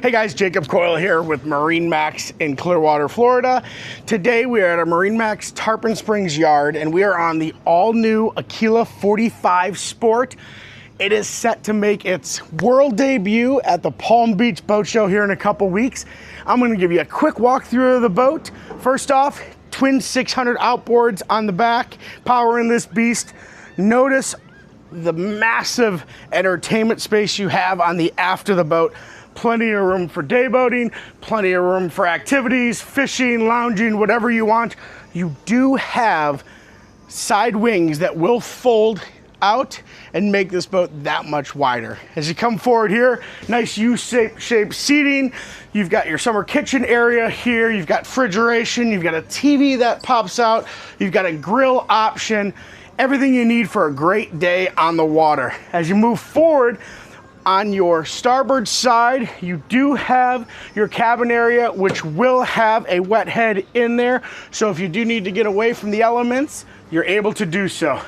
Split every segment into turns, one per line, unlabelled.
Hey guys, Jacob Coyle here with MarineMax in Clearwater, Florida. Today we are at our MarineMax Tarpon Springs yard and we are on the all-new Aquila 45 Sport. It is set to make its world debut at the Palm Beach Boat Show here in a couple weeks. I'm going to give you a quick walkthrough of the boat. First off, twin 600 outboards on the back, powering this beast. Notice the massive entertainment space you have on the aft of the boat. Plenty of room for day boating, plenty of room for activities, fishing, lounging, whatever you want. You do have side wings that will fold out and make this boat that much wider. As you come forward here, nice U-shaped seating. You've got your summer kitchen area here. You've got refrigeration. You've got a TV that pops out. You've got a grill option. Everything you need for a great day on the water. As you move forward, on your starboard side, you do have your cabin area, which will have a wet head in there. So if you do need to get away from the elements, you're able to do so.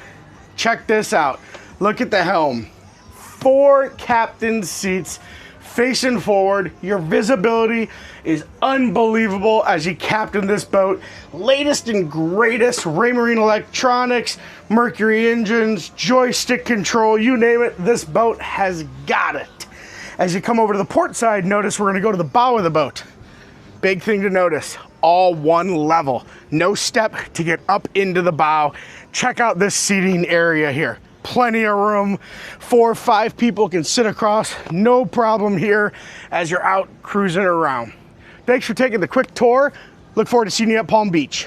Check this out. Look at the helm. 4 captain's seats facing forward. Your visibility is unbelievable as you captain this boat. Latest and greatest Raymarine electronics, Mercury engines, joystick control, you name it, this boat has got it. As you come over to the port side, notice we're gonna go to the bow of the boat. Big thing to notice, all one level. No step to get up into the bow. Check out this seating area here. Plenty of room. 4 or 5 people can sit across, no problem here as you're out cruising around. Thanks for taking the quick tour. Look forward to seeing you at Palm Beach.